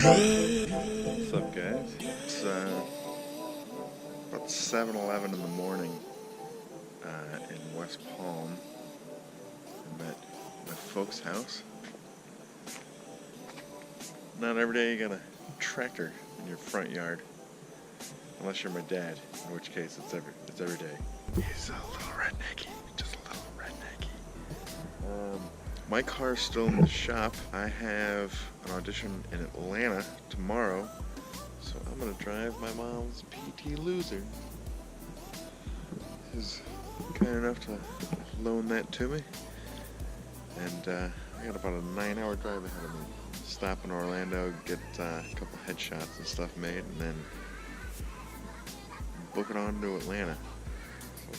What's up, guys? It's about 7:11 in the morning in West Palm. I'm at my folks' house. Not every day you got a tractor in your front yard, unless you're my dad, in which case it's every day. He's a little rednecky, just a little rednecky. My car's still in the shop. I have an audition in Atlanta tomorrow, so I'm gonna drive my mom's PT Loser. He's kind enough to loan that to me, and I got about a 9-hour drive ahead of me. Stop in Orlando, get a couple headshots and stuff made, and then book it on to Atlanta. So,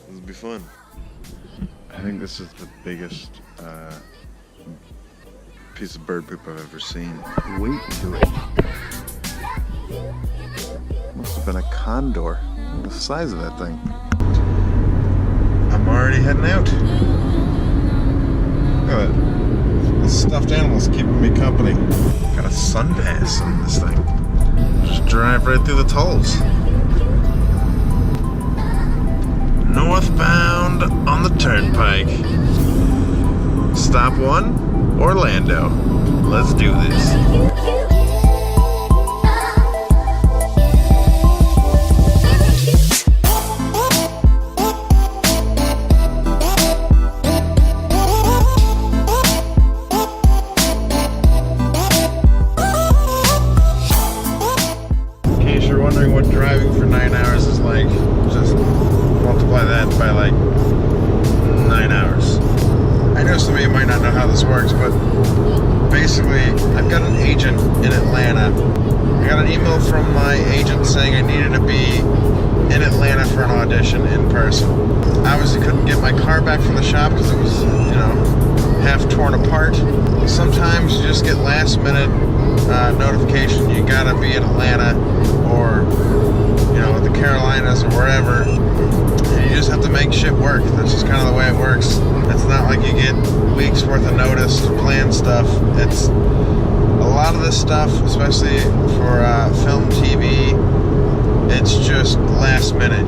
this will be fun. I think this is the biggest piece of bird poop I've ever seen. Wait to it. Must have been a condor. The size of that thing. I'm already heading out. Look at that. The stuffed animal's keeping me company. Got a sun pass on this thing. Just drive right through the tolls. Northbound on the turnpike. Stop 1, Orlando. Let's do this. In case you're wondering what driving for 9 hours is like, just multiply that by like 9 hours. I know some of you might not know how this works, but basically I've got an agent in Atlanta. I got an email from my agent saying I needed to be in Atlanta for an audition in person. Obviously couldn't get my car back from the shop because it was, half torn apart. Sometimes you just get last minute notification you gotta be in Atlanta or the Carolinas or wherever. You just have to make shit work. That's just kind of the way it works. It's not like you get weeks worth of notice to plan stuff. It's a lot of this stuff, especially for film, TV, it's just last minute.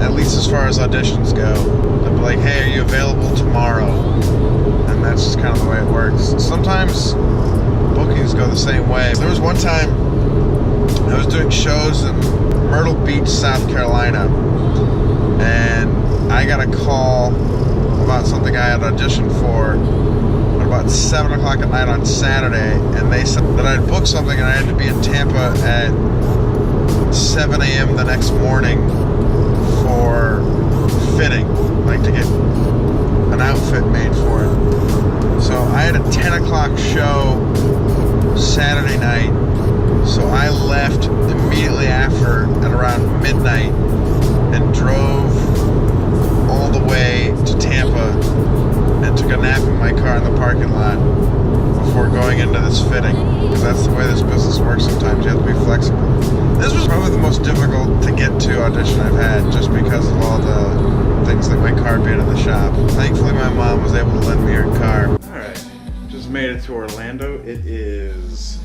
At least as far as auditions go. They'll be like, hey, are you available tomorrow? And that's just kind of the way it works. Sometimes bookings go the same way. There was one time I was doing shows in Myrtle Beach, South Carolina, and I got a call about something I had auditioned for at about 7 o'clock at night on Saturday, and they said that I had booked something and I had to be in Tampa at 7 a.m. the next morning for fitting, like to get an outfit made for it. So I had a 10 o'clock show Saturday night, so I left immediately after at around midnight and drove all the way to Tampa and took a nap in my car in the parking lot before going into this fitting, because that's the way this business works. Sometimes you have to be flexible. This was probably the most difficult to get to audition I've had, just because of all the things like my car being in the shop. Thankfully my mom was able to lend me her car. Alright, just made it to Orlando. It is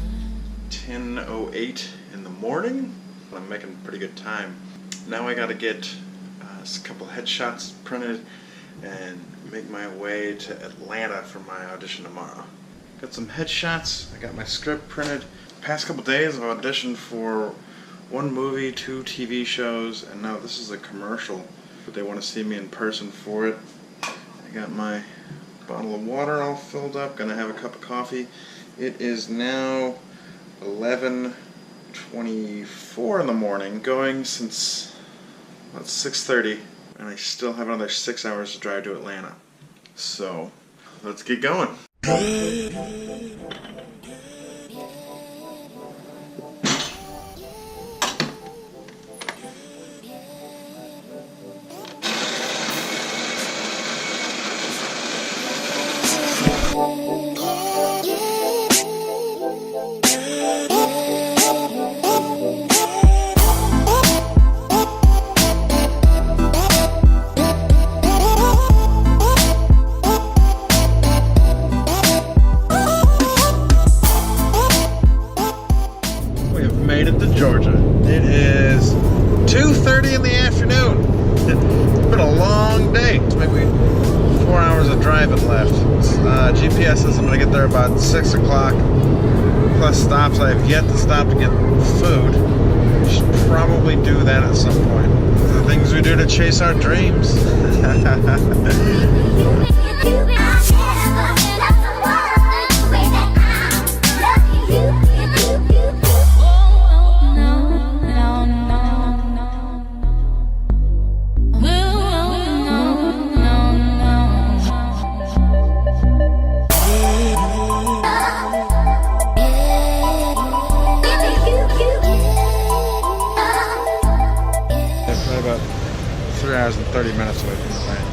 10:08 in the morning. I'm making pretty good time. Now I gotta get a couple headshots printed and make my way to Atlanta for my audition tomorrow. Got some headshots, I got my script printed. Past couple days I've auditioned for 1 movie, 2 TV shows, and now this is a commercial, but they want to see me in person for it. I got my bottle of water all filled up, gonna have a cup of coffee. It is now 11:24 in the morning, going since about 6:30, and I still have another 6 hours to drive to Atlanta. So, let's get going. made it to Georgia. It is 2:30 in the afternoon. It's been a long day. It's maybe 4 hours of driving left. GPS says I'm gonna get there about 6 o'clock. Plus stops. I have yet to stop to get food. Should probably do that at some point. The things we do to chase our dreams. About 3 hours and 30 minutes away from the plant.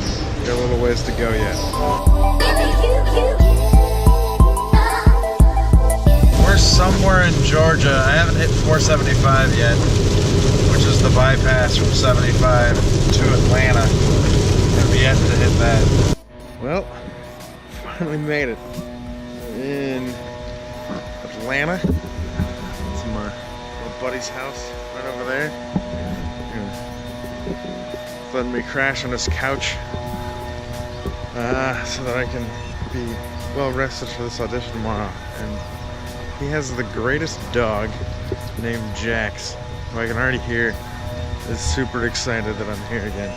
So got a little ways to go yet. We're somewhere in Georgia. I haven't hit 475 yet, which is the bypass from 75 to Atlanta. I've yet to hit that. Well, finally made it in Atlanta. It's my little buddy's house right over there. Letting me crash on his couch so that I can be well rested for this audition tomorrow. And he has the greatest dog named Jax, who I can already hear is super excited that I'm here again.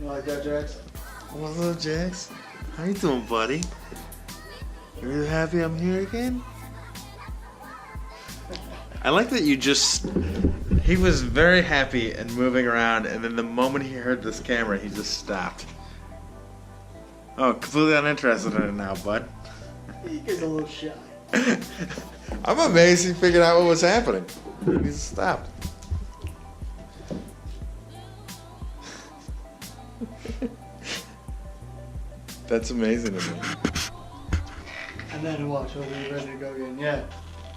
You like that, Jax? What's up, Jax? How you doing, buddy? Are you happy I'm here again? I like that you just... He was very happy and moving around, and then the moment he heard this camera, he just stopped. Oh, completely uninterested in it now, bud. He gets a little shy. I'm amazed he figured out what was happening. He just stopped. That's amazing to me. And then watch, he'll be ready to go again. Yeah.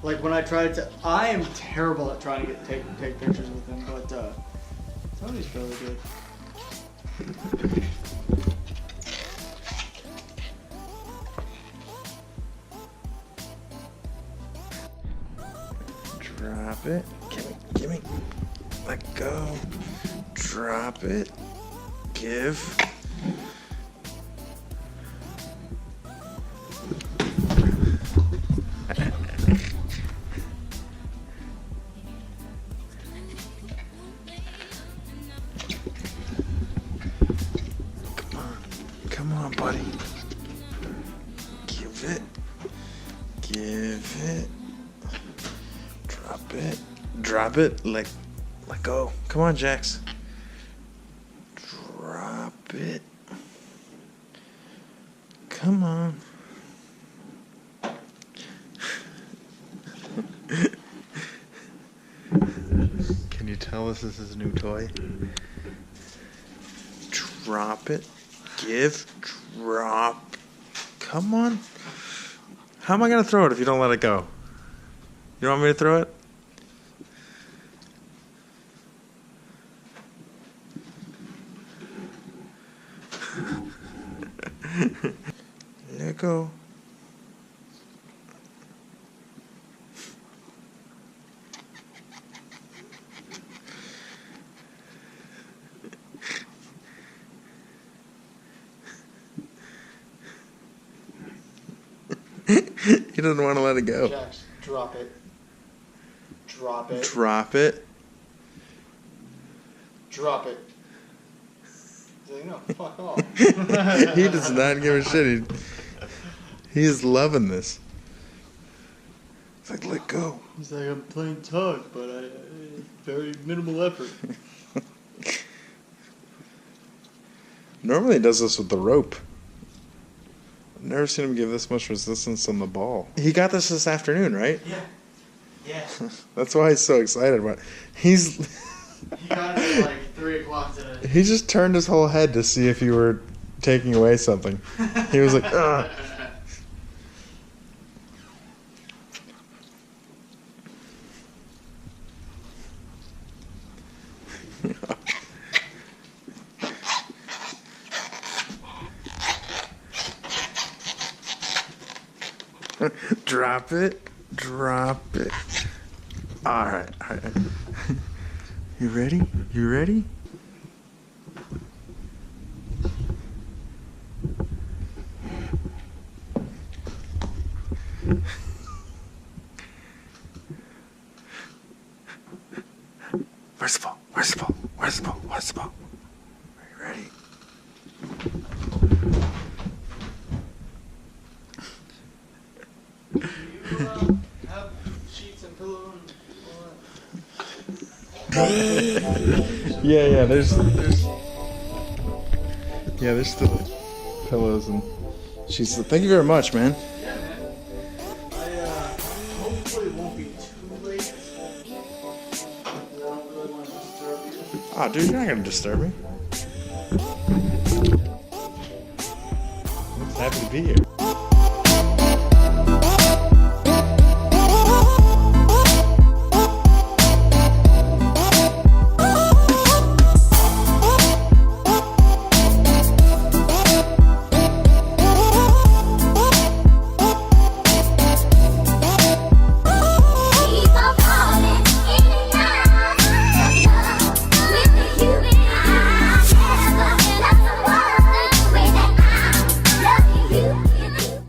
Like when I tried to, I am terrible at trying to take pictures with him, but Tony's really good. Drop it. Gimme. Let go. Drop it. Give. Come on, buddy. Give it. Drop it. Let go. Come on, Jax. Drop it. Come on. Can you tell this is his new toy? Drop it. Drop. Come on. How am I going to throw it if you don't let it go? You want me to throw it? Let go. He doesn't want to let it go. Jax, drop it. Drop it. Drop it. Drop it. He's like, no, fuck off. He does not give a shit. He is loving this. It's like, let go. He's like, I'm playing tug, but I very minimal effort. Normally he does this with the rope. I've never seen him give this much resistance on the ball. He got this afternoon, right? Yeah. Yeah. That's why he's so excited about it. He got it at like 3 o'clock today. He just turned his whole head to see if you were taking away something. He was like, ugh. Drop it. Drop it. All right. All right. You ready? You ready? Where's the ball? Where's the ball? Where's the ball? Where's the ball? Are you ready? Do you have sheets and pillow and all that? Yeah. There's still pillows and sheets. Thank you very much, man. Yeah, man. I hopefully it won't be too late. I don't really want to disturb you. Oh, dude, you're not gonna disturb me. I'm happy to be here.